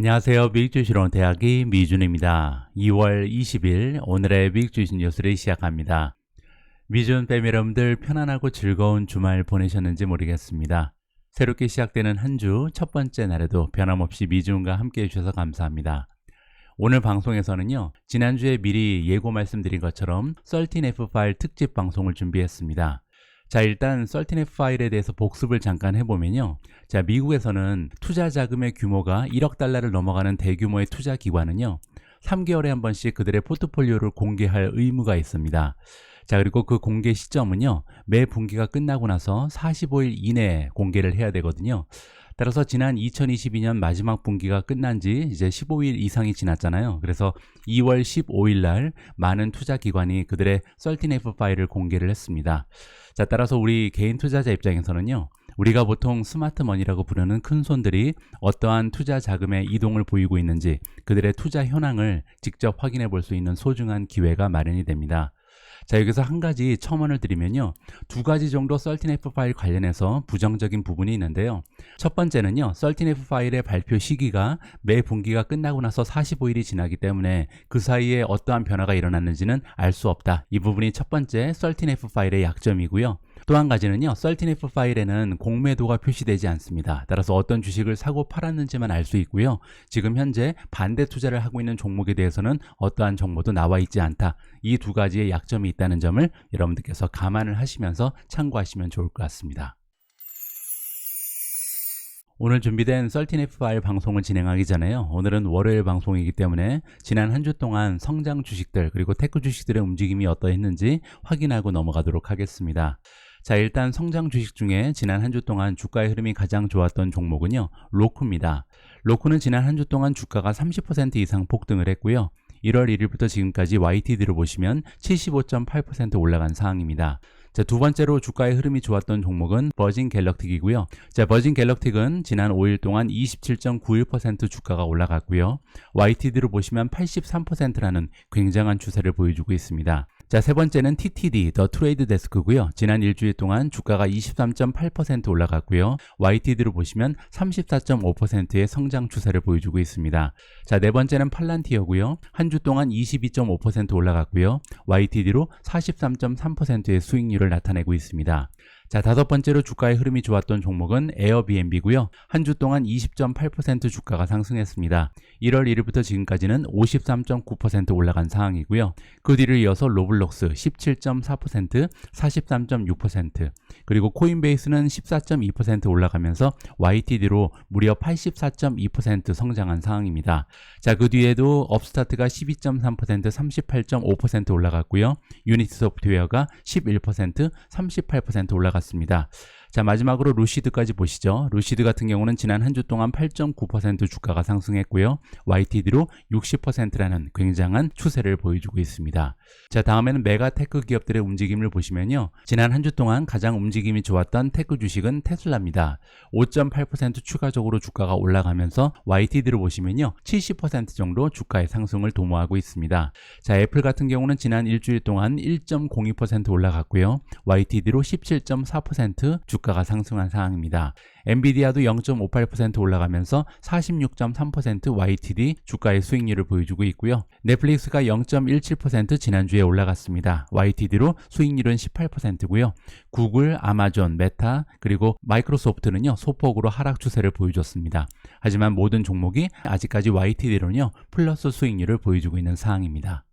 안녕하세요. 미국주식으로는 대학의 미준입니다. 2월 20일 오늘의 미국주식 뉴스를 시작합니다. 미준 패밀리 여러분들 편안하고 즐거운 주말 보내셨는지 모르겠습니다. 새롭게 시작되는 한 주 첫 번째 날에도 변함없이 미준과 함께 해주셔서 감사합니다. 오늘 방송에서는요, 지난주에 미리 예고 말씀드린 것처럼 13F 파일 특집 방송을 준비했습니다. 자, 일단 13F 파일에 대해서 복습을 잠깐 해보면요. 자, 미국에서는 투자 자금의 규모가 1억 달러를 넘어가는 대규모의 투자 기관은요, 3개월에 한 번씩 그들의 포트폴리오를 공개할 의무가 있습니다. 자, 그리고 그 공개 시점은요, 매 분기가 끝나고 나서 45일 이내에 공개를 해야 되거든요. 따라서 지난 2022년 마지막 분기가 끝난 지 이제 15일 이상이 지났잖아요. 그래서 2월 15일 날 많은 투자 기관이 그들의 13F 파일을 공개를 했습니다. 자, 따라서 우리 개인 투자자 입장에서는요, 우리가 보통 스마트 머니라고 부르는 큰 손들이 어떠한 투자 자금의 이동을 보이고 있는지 그들의 투자 현황을 직접 확인해 볼 수 있는 소중한 기회가 마련이 됩니다. 자, 여기서 한 가지 첨언을 드리면요, 두 가지 정도 13F 파일 관련해서 부정적인 부분이 있는데요. 첫 번째는요, 13F 파일의 발표 시기가 매 분기가 끝나고 나서 45일이 지나기 때문에 그 사이에 어떠한 변화가 일어났는지는 알 수 없다. 이 부분이 첫 번째 13F 파일의 약점이고요. 또 한 가지는요, 13F 파일에는 공매도가 표시되지 않습니다. 따라서 어떤 주식을 사고 팔았는지만 알 수 있고요. 지금 현재 반대 투자를 하고 있는 종목에 대해서는 어떠한 정보도 나와 있지 않다. 이 두 가지의 약점이 있다는 점을 여러분들께서 감안을 하시면서 참고하시면 좋을 것 같습니다. 오늘 준비된 13F 파일 방송을 진행하기 전에요, 오늘은 월요일 방송이기 때문에 지난 한 주 동안 성장 주식들 그리고 테크 주식들의 움직임이 어떠했는지 확인하고 넘어가도록 하겠습니다. 자, 일단 성장 주식 중에 지난 한 주 동안 주가의 흐름이 가장 좋았던 종목은요, 로쿠입니다. 로쿠는 지난 한 주 동안 주가가 30% 이상 폭등을 했고요. 1월 1일부터 지금까지 YTD를 보시면 75.8% 올라간 상황입니다. 자, 두 번째로 주가의 흐름이 좋았던 종목은 버진 갤럭틱이고요. 자, 버진 갤럭틱은 지난 5일 동안 27.91% 주가가 올라갔고요. YTD로 보시면 83%라는 굉장한 추세를 보여주고 있습니다. 자, 세 번째는 TTD, 더 트레이드 데스크고요. 지난 일주일 동안 주가가 23.8% 올라갔고요. YTD로 보시면 34.5%의 성장 추세를 보여주고 있습니다. 자, 네 번째는 팔란티어고요. 한 주 동안 22.5% 올라갔고요. YTD로 43.3%의 수익률을 나타내고 있습니다. 자, 다섯 번째로 주가의 흐름이 좋았던 종목은 에어비앤비고요. 한 주 동안 20.8% 주가가 상승했습니다. 1월 1일부터 지금까지는 53.9% 올라간 상황이고요. 그 뒤를 이어서 로블록스 17.4%, 43.6%, 그리고 코인베이스는 14.2% 올라가면서 YTD로 무려 84.2% 성장한 상황입니다. 자, 그 뒤에도 업스타트가 12.3%, 38.5% 올라갔고요. 유니티 소프트웨어가 11%, 38% 올라갔습니다. 자, 마지막으로 루시드까지 보시죠. 루시드 같은 경우는 지난 한 주 동안 8.9% 주가가 상승했고요. YTD로 60%라는 굉장한 추세를 보여주고 있습니다. 자, 다음에는 메가테크 기업들의 움직임을 보시면요, 지난 한 주 동안 가장 움직임이 좋았던 테크 주식은 테슬라입니다. 5.8% 추가적으로 주가가 올라가면서 YTD로 보시면요, 70% 정도 주가의 상승을 도모하고 있습니다. 자, 애플 같은 경우는 지난 일주일 동안 1.02% 올라갔고요. YTD로 17.4% 주가가 상승한 상황입니다. 엔비디아도 0.58% 올라가면서 46.3% YTD 주가의 수익률을 보여주고 있고요. 넷플릭스가 0.17% 지난주에 올라갔습니다. YTD로 수익률은 18%고요. 구글, 아마존, 메타, 그리고 마이크로소프트는요, 소폭으로 하락 추세를 보여줬습니다. 하지만 모든 종목이 아직까지 YTD로는요, 플러스 수익률을 보여주고 있는 상황입니다.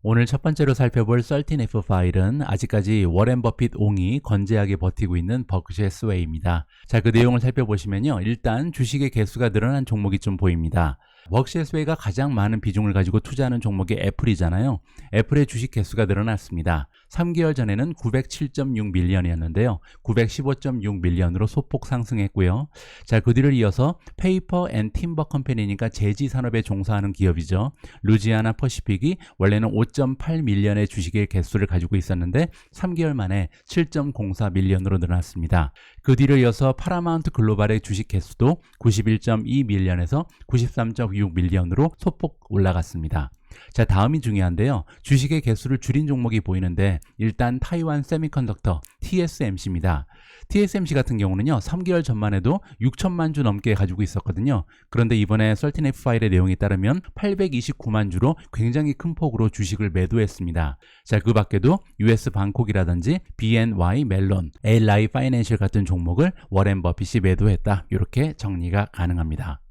오늘 첫 번째로 살펴볼 13F 파일은 아직까지 워렌 버핏 옹이 건재하게 버티고 있는 버크셔 스웨이입니다. 자, 그 내용을 살펴보시면요, 일단 주식의 개수가 늘어난 종목이 좀 보입니다. 버크셔 스웨이가 가장 많은 비중을 가지고 투자하는 종목이 애플이잖아요. 애플의 주식 개수가 늘어났습니다. 3개월 전에는 907.6 밀리언이었는데요. 915.6 밀리언으로 소폭 상승했고요. 자, 그 뒤를 이어서 페이퍼 앤 팀버 컴퍼니니까 제지 산업에 종사하는 기업이죠. 루지아나 퍼시픽이 원래는 5.8 밀리언의 주식의 개수를 가지고 있었는데 3개월 만에 7.04 밀리언으로 늘어났습니다. 그 뒤를 이어서 파라마운트 글로벌의 주식 개수도 91.2 밀리언에서 93.6 밀리언으로 소폭 올라갔습니다. 자, 다음이 중요한데요. 주식의 개수를 줄인 종목이 보이는데 일단 타이완 세미컨덕터 TSMC입니다. TSMC 같은 경우는요, 3개월 전만 해도 6천만 주 넘게 가지고 있었거든요. 그런데 이번에 13F 파일의 내용에 따르면 829만 주로 굉장히 큰 폭으로 주식을 매도했습니다. 자, 그 밖에도 US 방콕이라든지 BNY 멜론, LI 파이낸셜 같은 종목을 워렌 버핏이 매도했다. 이렇게 정리가 가능합니다.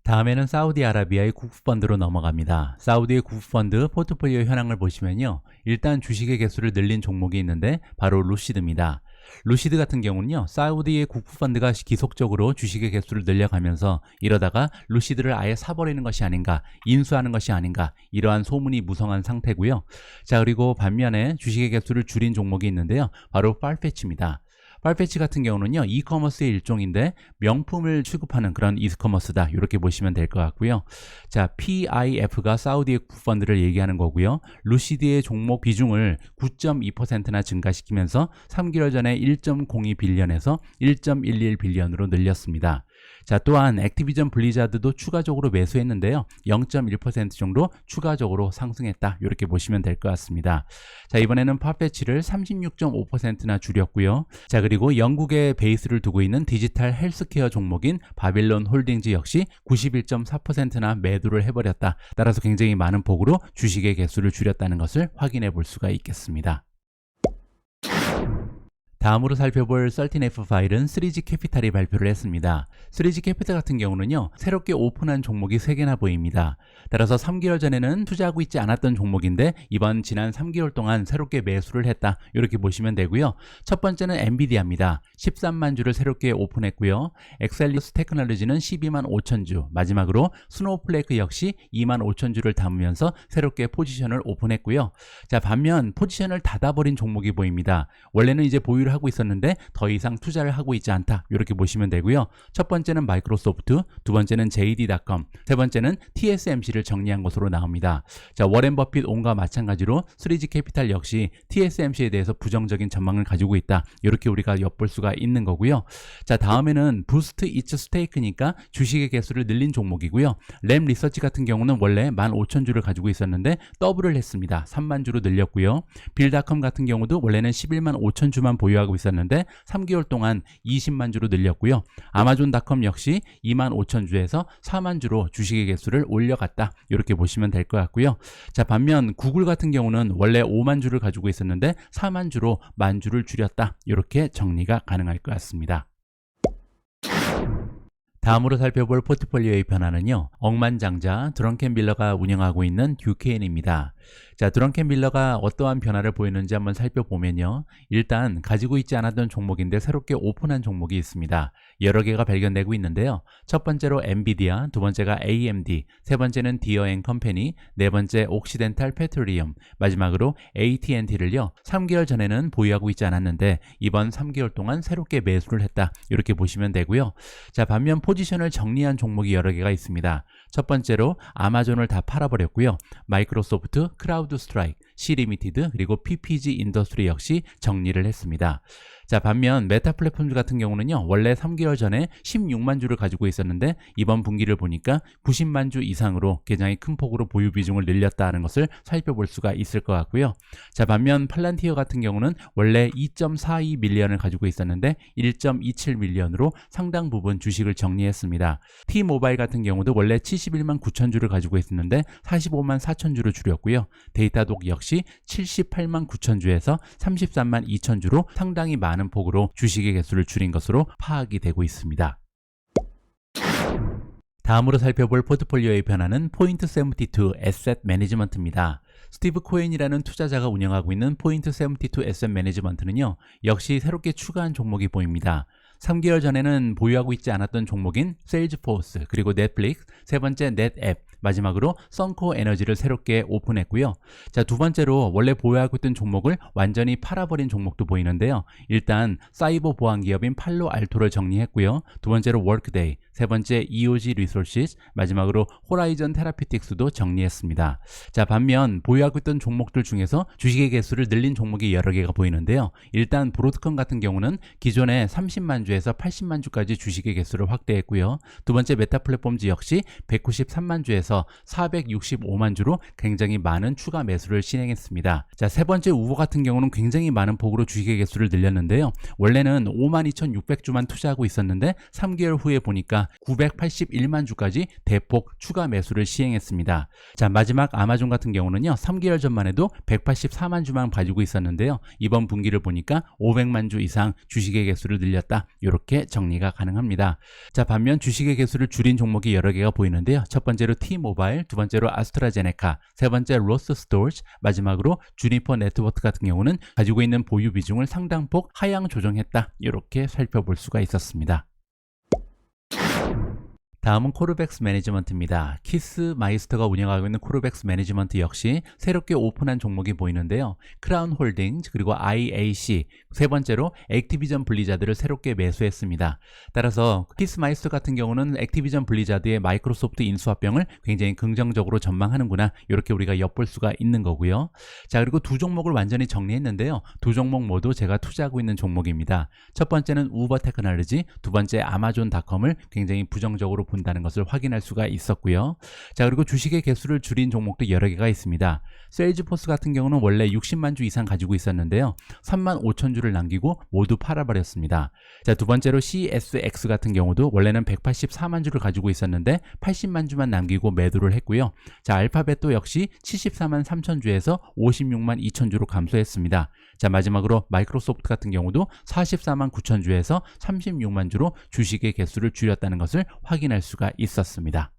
다음에는 사우디아라비아의 국부펀드로 넘어갑니다. 사우디의 국부펀드 포트폴리오 현황을 보시면요, 일단 주식의 개수를 늘린 종목이 있는데 바로 루시드입니다. 루시드 같은 경우는요, 사우디의 국부펀드가 기속적으로 주식의 개수를 늘려가면서 이러다가 루시드를 아예 사버리는 것이 아닌가, 인수하는 것이 아닌가, 이러한 소문이 무성한 상태고요. 자, 그리고 반면에 주식의 개수를 줄인 종목이 있는데요, 바로 팔페치입니다. 팔페치 같은 경우는요, 이커머스의 일종인데 명품을 취급하는 그런 이커머스다, 이렇게 보시면 될 것 같고요. 자, PIF가 사우디의 국부펀드를 얘기하는 거고요. 루시드의 종목 비중을 9.2%나 증가시키면서 3개월 전에 1.02 빌리언에서 1.11 빌리언으로 늘렸습니다. 자, 또한 액티비전 블리자드도 추가적으로 매수했는데요, 0.1% 정도 추가적으로 상승했다, 이렇게 보시면 될 것 같습니다. 자, 이번에는 팔페치를 36.5%나 줄였고요. 자, 그리고 영국에 베이스를 두고 있는 디지털 헬스케어 종목인 바빌론 홀딩즈 역시 91.4%나 매도를 해버렸다. 따라서 굉장히 많은 폭으로 주식의 개수를 줄였다는 것을 확인해 볼 수가 있겠습니다. 다음으로 살펴볼 13F 파일은 3G 캐피탈이 발표를 했습니다. 3G 캐피탈 같은 경우는요, 새롭게 오픈한 종목이 3개나 보입니다. 따라서 3개월 전에는 투자하고 있지 않았던 종목인데 지난 3개월 동안 새롭게 매수를 했다, 이렇게 보시면 되고요. 첫 번째는 엔비디아입니다. 13만 주를 새롭게 오픈했고요. 엑셀리스 테크놀로지는 12만 5천 주, 마지막으로 스노우플레이크 역시 2만 5천 주를 담으면서 새롭게 포지션을 오픈했고요. 자, 반면 포지션을 닫아버린 종목이 보입니다. 원래는 이제 보유를 하고 있었는데 더 이상 투자를 하고 있지 않다, 이렇게 보시면 되고요. 첫 번째는 마이크로소프트, 두 번째는 JD.com, 세 번째는 TSMC를 정리한 것으로 나옵니다. 자, 워렌 버핏 온과 마찬가지로 3G 캐피탈 역시 TSMC에 대해서 부정적인 전망을 가지고 있다, 이렇게 우리가 엿볼 수가 있는 거고요. 자, 다음에는 부스트 이츠 스테이크니까 주식의 개수를 늘린 종목이고요. 램 리서치 같은 경우는 원래 15,000주를 가지고 있었는데 더블을 했습니다. 3만 주로 늘렸고요. 빌닷컴 같은 경우도 원래는 11만 5천 주만 보유하고 있었는데 3개월 동안 20만 주로 늘렸고요. 아마존닷컴 역시 2만 5천 주에서 4만 주로 주식의 개수를 올려갔다, 이렇게 보시면 될 것 같고요. 자, 반면 구글 같은 경우는 원래 5만 주를 가지고 있었는데 4만 주로 만 주를 줄였다, 이렇게 정리가 가능할 것 같습니다. 다음으로 살펴볼 포트폴리오의 변화는요, 억만장자 드렁켄빌러가 운영하고 있는 듀케인입니다. 자, 드렁켄빌러가 어떠한 변화를 보이는지 한번 살펴보면요, 일단 가지고 있지 않았던 종목인데 새롭게 오픈한 종목이 있습니다. 여러 개가 발견되고 있는데요, 첫 번째로 엔비디아, 두 번째가 AMD, 세 번째는 디어앤컴퍼니, 네 번째 옥시덴탈 페트리움, 마지막으로 AT&T를요 3개월 전에는 보유하고 있지 않았는데 이번 3개월 동안 새롭게 매수를 했다, 이렇게 보시면 되고요. 자, 반면 포지션을 정리한 종목이 여러 개가 있습니다. 첫 번째로 아마존을 다 팔아버렸고요. 마이크로소프트, 크라우드 스트라이크, 시리미티드, 그리고 PPG 인더스트리 역시 정리를 했습니다. 자, 반면 메타 플랫폼즈 같은 경우는요, 원래 3개월 전에 16만 주를 가지고 있었는데 이번 분기를 보니까 90만 주 이상으로 굉장히 큰 폭으로 보유 비중을 늘렸다는 것을 살펴볼 수가 있을 것 같고요. 자, 반면 팔란티어 같은 경우는 원래 2.42 밀리언을 가지고 있었는데 1.27 밀리언으로 상당 부분 주식을 정리했습니다. T모바일 같은 경우도 원래 71만 9천 주를 가지고 있었는데 45만 4천 주를 줄였고요. 데이터독 역시 78만 9천 주에서 33만 2천 주로 상당히 많은 폭으로 주식의 개수를 줄인 것으로 파악이 되고 있습니다. 다음으로 살펴볼 포트폴리오의 변화는 포인트72 에셋 매니지먼트입니다. 스티브 코엔이라는 투자자가 운영하고 있는 포인트72 에셋 매니지먼트는요, 역시 새롭게 추가한 종목이 보입니다. 3개월 전에는 보유하고 있지 않았던 종목인 세일즈포스, 그리고 넷플릭스, 세 번째 넷앱, 마지막으로 썬코 에너지를 새롭게 오픈했고요. 자, 두 번째로 원래 보유하고 있던 종목을 완전히 팔아버린 종목도 보이는데요. 일단 사이버 보안 기업인 팔로 알토를 정리했고요. 두 번째로 워크데이, 세 번째 EOG 리소시스, 마지막으로 호라이전 테라피틱스도 정리했습니다. 자, 반면 보유하고 있던 종목들 중에서 주식의 개수를 늘린 종목이 여러 개가 보이는데요. 일단 브로드컴 같은 경우는 기존에 30만 주에서 80만 주까지 주식의 개수를 확대했고요. 두 번째 메타 플랫폼즈 역시 193만 주에서 주에서 465만 주로 굉장히 많은 추가 매수를 실행했습니다. 자, 세 번째 우버 같은 경우는 굉장히 많은 폭으로 주식의 개수를 늘렸는데요. 원래는 52,600주만 투자하고 있었는데 3개월 후에 보니까 981만 주까지 대폭 추가 매수를 시행했습니다. 자, 마지막 아마존 같은 경우는요. 3개월 전만 해도 184만 주만 가지고 있었는데요. 이번 분기를 보니까 500만 주 이상 주식의 개수를 늘렸다. 이렇게 정리가 가능합니다. 자, 반면 주식의 개수를 줄인 종목이 여러 개가 보이는데요. 첫 번째로 T-모바일, 두 번째로 아스트라제네카, 세 번째 로스 스토어즈, 마지막으로 주니퍼 네트워크 같은 경우는 가지고 있는 보유 비중을 상당폭 하향 조정했다. 이렇게 살펴볼 수가 있었습니다. 다음은 코르백스 매니지먼트입니다. 키스 마이스터가 운영하고 있는 코르백스 매니지먼트 역시 새롭게 오픈한 종목이 보이는데요. 크라운 홀딩즈 그리고 IAC, 세 번째로 액티비전 블리자드를 새롭게 매수했습니다. 따라서 키스 마이스터 같은 경우는 액티비전 블리자드의 마이크로소프트 인수합병을 굉장히 긍정적으로 전망하는구나, 이렇게 우리가 엿볼 수가 있는 거고요. 자, 그리고 두 종목을 완전히 정리했는데요. 두 종목 모두 제가 투자하고 있는 종목입니다. 첫 번째는 우버 테크놀로지, 두 번째 아마존닷컴을 굉장히 부정적으로 본다는 것을 확인할 수가 있었고요. 자, 그리고 주식의 개수를 줄인 종목도 여러 개가 있습니다. 세일즈포스 같은 경우는 원래 60만 주 이상 가지고 있었는데요. 3만 5천 주를 남기고 모두 팔아버렸습니다. 자, 두 번째로 CSX 같은 경우도 원래는 184만 주를 가지고 있었는데 80만 주만 남기고 매도를 했고요. 자, 알파벳도 역시 74만 3천 주에서 56만 2천 주로 감소했습니다. 자, 마지막으로 마이크로소프트 같은 경우도 44만 9천 주에서 36만 주로 주식의 개수를 줄였다는 것을 확인할 수가 있었습니다.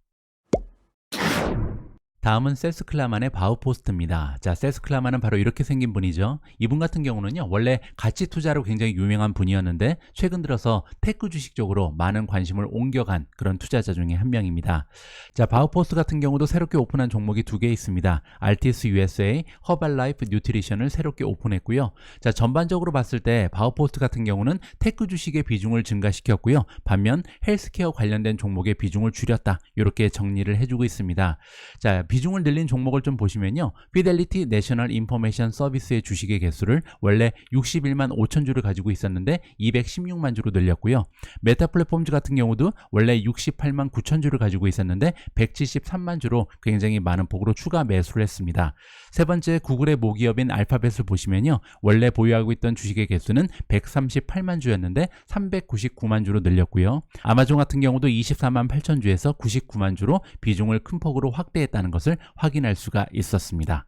다음은 세스클라만의 바우포스트입니다. 자, 세스클라만은 바로 이렇게 생긴 분이죠. 이분 같은 경우는요, 원래 가치 투자로 굉장히 유명한 분이었는데 최근 들어서 테크 주식 쪽으로 많은 관심을 옮겨간 그런 투자자 중에 한 명입니다. 자, 바우포스트 같은 경우도 새롭게 오픈한 종목이 두 개 있습니다. 알티스 USA, 허발라이프 뉴트리션을 새롭게 오픈했고요. 자, 전반적으로 봤을 때 바우포스트 같은 경우는 테크 주식의 비중을 증가시켰고요. 반면 헬스케어 관련된 종목의 비중을 줄였다. 이렇게 정리를 해주고 있습니다. 자, 비중을 늘린 종목을 좀 보시면요. 피델리티 내셔널 인포메이션 서비스의 주식의 개수를 원래 61만 5천 주를 가지고 있었는데 216만 주로 늘렸고요. 메타 플랫폼즈 같은 경우도 원래 68만 9천 주를 가지고 있었는데 173만 주로 굉장히 많은 폭으로 추가 매수를 했습니다. 세 번째 구글의 모기업인 알파벳을 보시면요. 원래 보유하고 있던 주식의 개수는 138만 주였는데 399만 주로 늘렸고요. 아마존 같은 경우도 24만 8천 주에서 99만 주로 비중을 큰 폭으로 확대했다는 것을 확인할 수가 있었습니다.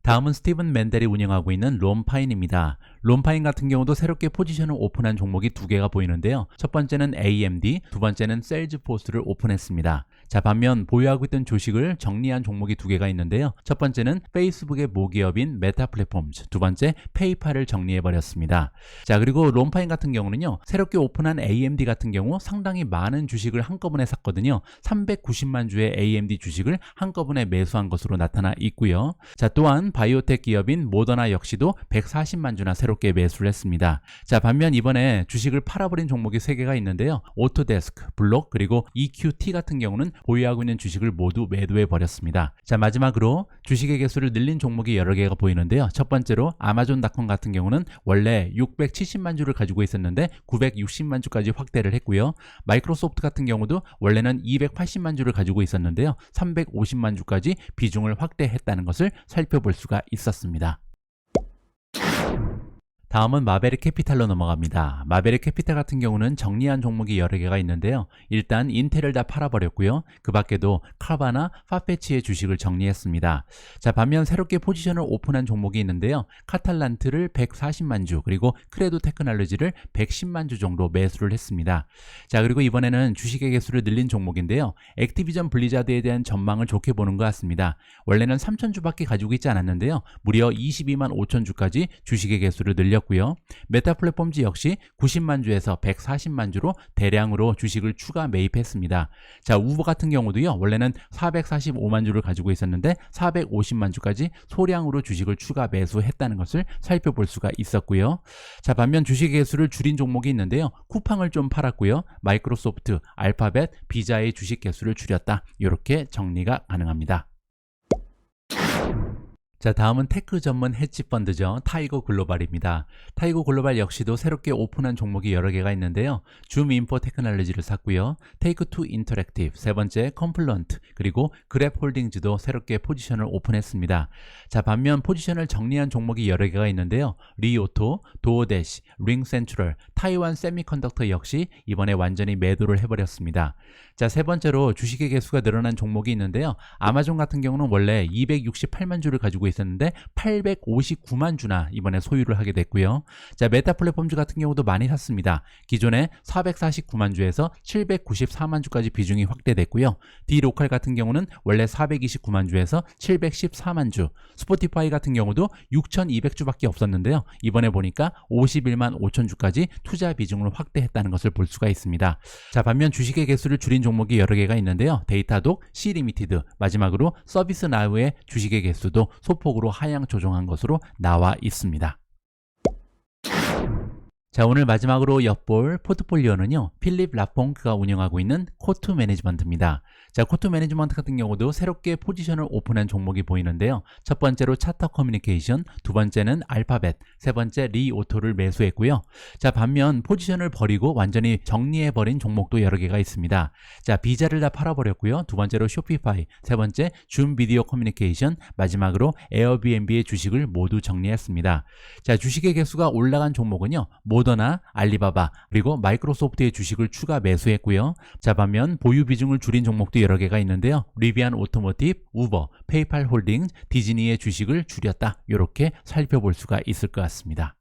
다음은 스티븐 맨델이 운영하고 있는 롬파인입니다. 롬파인 같은 경우도 새롭게 포지션을 오픈한 종목이 두 개가 보이는데요. 첫 번째는 AMD, 두 번째는 세일즈포스를 오픈했습니다. 자, 반면 보유하고 있던 주식을 정리한 종목이 두 개가 있는데요. 첫 번째는 페이스북의 모기업인 메타 플랫폼즈, 두 번째 페이팔을 정리해버렸습니다. 자, 그리고 롬파인 같은 경우는요, 새롭게 오픈한 AMD 같은 경우 상당히 많은 주식을 한꺼번에 샀거든요. 390만 주의 AMD 주식을 한꺼번에 매수한 것으로 나타나 있고요. 자, 또한 바이오텍 기업인 모더나 역시도 140만 주나 새롭게 매수를 했습니다. 자, 반면 이번에 주식을 팔아버린 종목이 3개가 있는데요. 오토데스크, 블록, 그리고 EQT 같은 경우는 보유하고 있는 주식을 모두 매도해 버렸습니다. 자, 마지막으로 주식의 개수를 늘린 종목이 여러 개가 보이는데요. 첫 번째로 아마존닷컴 같은 경우는 원래 670만 주를 가지고 있었는데 960만 주까지 확대를 했고요. 마이크로소프트 같은 경우도 원래는 280만 주를 가지고 있었는데요. 350만 주까지 비중을 확대했다는 것을 살펴볼 수가 있었습니다. 다음은 마베릭 캐피탈로 넘어갑니다. 마베릭 캐피탈 같은 경우는 정리한 종목이 여러 개가 있는데요. 일단 인텔을 다 팔아버렸고요. 그 밖에도 카바나, 파페치의 주식을 정리했습니다. 자, 반면 새롭게 포지션을 오픈한 종목이 있는데요. 카탈란트를 140만 주, 그리고 크레도 테크놀로지를 110만 주 정도 매수를 했습니다. 자, 그리고 이번에는 주식의 개수를 늘린 종목인데요. 액티비전 블리자드에 대한 전망을 좋게 보는 것 같습니다. 원래는 3천 주밖에 가지고 있지 않았는데요. 무려 22만 5천 주까지 주식의 개수를 늘렸고요. 메타 플랫폼즈 역시 90만 주에서 140만 주로 대량으로 주식을 추가 매입했습니다. 자, 우버 같은 경우도요. 원래는 445만 주를 가지고 있었는데 450만 주까지 소량으로 주식을 추가 매수했다는 것을 살펴볼 수가 있었고요. 자, 반면 주식 개수를 줄인 종목이 있는데요. 쿠팡을 좀 팔았고요. 마이크로소프트, 알파벳, 비자의 주식 개수를 줄였다. 이렇게 정리가 가능합니다. 자, 다음은 테크 전문 헤지 펀드죠. 타이거 글로벌입니다. 타이거 글로벌 역시도 새롭게 오픈한 종목이 여러 개가 있는데요. 줌 인포 테크놀로지를 샀고요. 테이크 투 인터랙티브, 세 번째 컴플런트, 그리고 그랩 홀딩즈도 새롭게 포지션을 오픈했습니다. 자, 반면 포지션을 정리한 종목이 여러 개가 있는데요. 리오토, 도어대시, 링센트럴, 타이완 세미컨덕터 역시 이번에 완전히 매도를 해버렸습니다. 자, 세 번째로 주식의 개수가 늘어난 종목이 있는데요. 아마존 같은 경우는 원래 268만 주를 가지고 있었는데 859만 주나 이번에 소유를 하게 됐고요. 자, 메타 플랫폼즈 같은 경우도 많이 샀습니다. 기존에 449만 주에서 794만 주까지 비중이 확대됐고요. 디로컬 같은 경우는 원래 429만 주에서 714만 주, 스포티파이 같은 경우도 6,200주밖에 없었는데요. 이번에 보니까 51만 5천 주까지 투자 비중을 확대했다는 것을 볼 수가 있습니다. 자, 반면 주식의 개수를 줄인 종목이 여러 개가 있는데요. 데이터독, C리미티드, 마지막으로 서비스 나우의 주식의 개수도 소폭으로 하향 조정한 것으로 나와 있습니다. 자, 오늘 마지막으로 엿볼 포트폴리오는요, 필립 라퐁크가 운영하고 있는 코투 매니지먼트입니다. 자, 코투 매니지먼트 같은 경우도 새롭게 포지션을 오픈한 종목이 보이는데요. 첫 번째로 차터 커뮤니케이션, 두 번째는 알파벳, 세 번째 리오토를 매수했고요. 자, 반면 포지션을 버리고 완전히 정리해버린 종목도 여러 개가 있습니다. 자, 비자를 다 팔아버렸고요. 두 번째로 쇼피파이, 세 번째 줌 비디오 커뮤니케이션, 마지막으로 에어비앤비의 주식을 모두 정리했습니다. 자, 주식의 개수가 올라간 종목은요, 모더나, 알리바바, 그리고 마이크로소프트의 주식을 추가 매수했고요. 자, 반면 보유 비중을 줄인 종목도 여러 개가 있는데요. 리비안 오토모티브, 우버, 페이팔 홀딩, 디즈니의 주식을 줄였다. 이렇게 살펴볼 수가 있을 것 같습니다.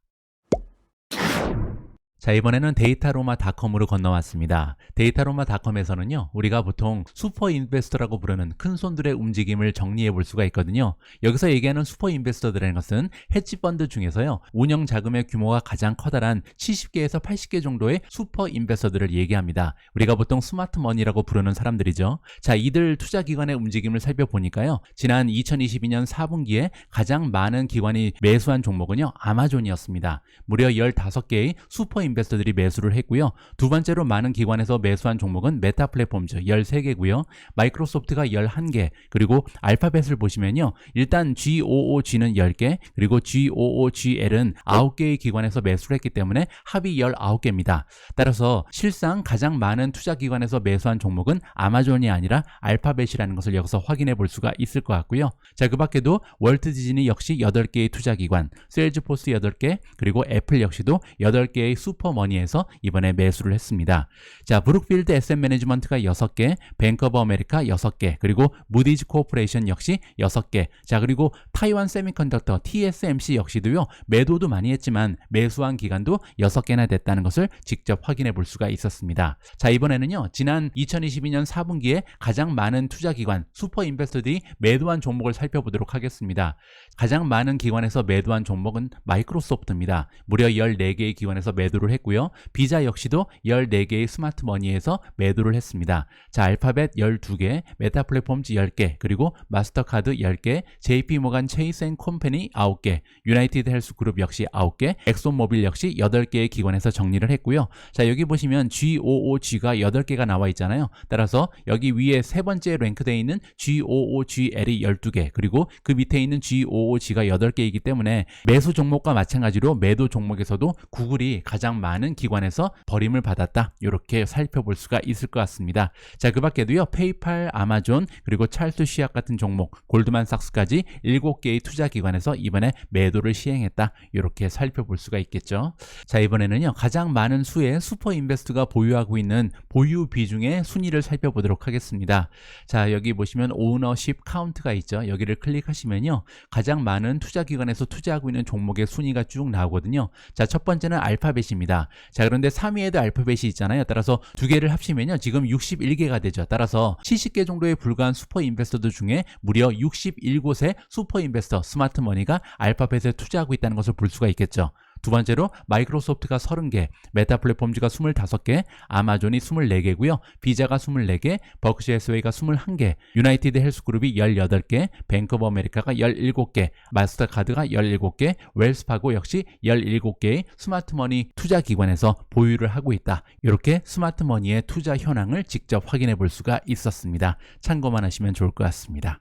자, 이번에는 데이터로마닷컴으로 건너왔습니다. 데이터로마닷컴에서는요, 우리가 보통 슈퍼 인베스터라고 부르는 큰 손들의 움직임을 정리해 볼 수가 있거든요. 여기서 얘기하는 슈퍼 인베스터들이라는 것은 헤지 펀드 중에서요, 운영 자금의 규모가 가장 커다란 70개에서 80개 정도의 슈퍼 인베스터들을 얘기합니다. 우리가 보통 스마트 머니라고 부르는 사람들이죠. 자, 이들 투자 기관의 움직임을 살펴보니까요, 지난 2022년 4분기에 가장 많은 기관이 매수한 종목은요, 아마존이었습니다. 무려 15개의 슈퍼 인베스터들이 매수를 했고요. 두 번째로 많은 기관에서 매수한 종목은 메타 플랫폼즈 13개고요. 마이크로소프트가 11개, 그리고 알파벳을 보시면요, 일단 GOOG는 10개, 그리고 GOOGL은 9개의 기관에서 매수를 했기 때문에 합이 19개입니다. 따라서 실상 가장 많은 투자 기관에서 매수한 종목은 아마존이 아니라 알파벳이라는 것을 여기서 확인해 볼 수가 있을 것 같고요. 자, 그 밖에도 월트 디즈니 역시 8개의 투자 기관, 세일즈포스 8개, 그리고 애플 역시도 8개의 슈퍼머니에서 이번에 매수를 했습니다. 자, 브룩필드 에셋 매니지먼트가 6개, 뱅크 오브 아메리카 6개, 그리고 무디즈 코퍼레이션 역시 6개. 자, 그리고 타이완 세미컨덕터 TSMC 역시도요, 매도도 많이 했지만 매수한 기간도 6개나 됐다는 것을 직접 확인해 볼 수가 있었습니다. 자, 이번에는요, 지난 2022년 4분기에 가장 많은 투자 기관, 슈퍼 인베스터들이 매도한 종목을 살펴보도록 하겠습니다. 가장 많은 기관에서 매도한 종목은 마이크로소프트입니다. 무려 14개의 기관에서 매도를 했고요. 비자 역시도 14개의 스마트 머니에서 매도를 했습니다. 자, 알파벳 12개, 메타 플랫폼즈 10개, 그리고 마스터카드 10개, JP모간 체이스 앤 컴퍼니 9개, 유나이티드 헬스 그룹 역시 9개, 엑소모빌 역시 8개의 기관에서 정리를 했고요. 자, 여기 보시면 GOOG가 8개가 나와 있잖아요. 따라서 여기 위에 세 번째 랭크되어 있는 GOOGL이 12개, 그리고 그 밑에 있는 GOOG가 8개이기 때문에 매수 종목과 마찬가지로 매도 종목에서도 구글이 가장 많은 기관에서 버림을 받았다. 이렇게 살펴볼 수가 있을 것 같습니다. 자, 그 밖에도요, 페이팔, 아마존, 그리고 찰스 쉬악 같은 종목, 골드만삭스까지 7개의 투자 기관에서 이번에 매도를 시행했다. 이렇게 살펴볼 수가 있겠죠. 자, 이번에는요, 가장 많은 수의 슈퍼 인베스트가 보유하고 있는 보유 비중의 순위를 살펴보도록 하겠습니다. 자, 여기 보시면 오너십 카운트가 있죠. 여기를 클릭하시면요, 가장 많은 투자 기관에서 투자하고 있는 종목의 순위가 쭉 나오거든요. 자, 첫 번째는 알파벳입니다. 자, 그런데 3위에도 알파벳이 있잖아요. 따라서 두 개를 합치면요, 지금 61개가 되죠. 따라서 70개 정도에 불과한 슈퍼 인베스터들 중에 무려 61곳의 슈퍼 인베스터 스마트 머니가 알파벳에 투자하고 있다는 것을 볼 수가 있겠죠. 두 번째로 마이크로소프트가 30개, 메타 플랫폼즈가 25개, 아마존이 24개고요. 비자가 24개, 버크셔 해서웨이가 21개, 유나이티드 헬스그룹이 18개, 뱅크 오브 아메리카가 17개, 마스터카드가 17개, 웰스파고 역시 17개의 스마트머니 투자 기관에서 보유를 하고 있다. 이렇게 스마트머니의 투자 현황을 직접 확인해 볼 수가 있었습니다. 참고만 하시면 좋을 것 같습니다.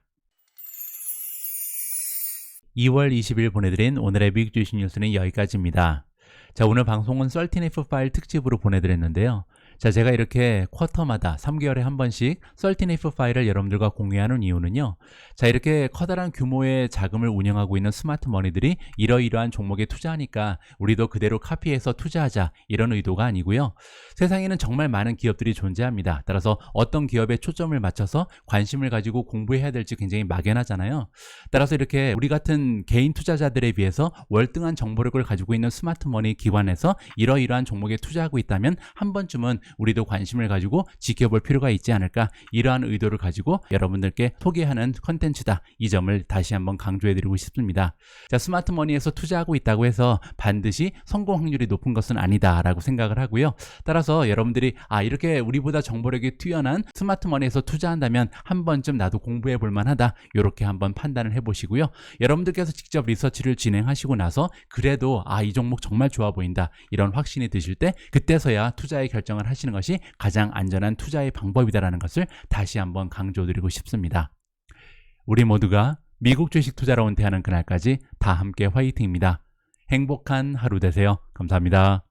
2월 20일 보내드린 오늘의 미국 주식 뉴스는 여기까지입니다. 자, 오늘 방송은 13F 파일 특집으로 보내드렸는데요. 자, 제가 이렇게 쿼터마다 3개월에 한 번씩 13F 파일을 여러분들과 공유하는 이유는요. 자, 이렇게 커다란 규모의 자금을 운영하고 있는 스마트 머니들이 이러이러한 종목에 투자하니까 우리도 그대로 카피해서 투자하자, 이런 의도가 아니고요. 세상에는 정말 많은 기업들이 존재합니다. 따라서 어떤 기업에 초점을 맞춰서 관심을 가지고 공부해야 될지 굉장히 막연하잖아요. 따라서 이렇게 우리 같은 개인 투자자들에 비해서 월등한 정보력을 가지고 있는 스마트 머니 기관에서 이러이러한 종목에 투자하고 있다면 한 번쯤은 우리도 관심을 가지고 지켜볼 필요가 있지 않을까, 이러한 의도를 가지고 여러분들께 소개하는 컨텐츠다, 이 점을 다시 한번 강조해드리고 싶습니다. 자, 스마트 머니에서 투자하고 있다고 해서 반드시 성공 확률이 높은 것은 아니다 라고 생각을 하고요. 따라서 여러분들이 이렇게 우리보다 정보력이 뛰어난 스마트 머니에서 투자한다면 한 번쯤 나도 공부해 볼 만하다, 이렇게 한번 판단을 해보시고요. 여러분들께서 직접 리서치를 진행하시고 나서 그래도 이 종목 정말 좋아 보인다, 이런 확신이 드실 때 그때서야 투자의 결정을 하시는 것이 가장 안전한 투자의 방법이다라는 것을 다시 한번 강조드리고 싶습니다. 우리 모두가 미국 주식 투자로 은퇴하는 그날까지 다 함께 화이팅입니다. 행복한 하루 되세요. 감사합니다.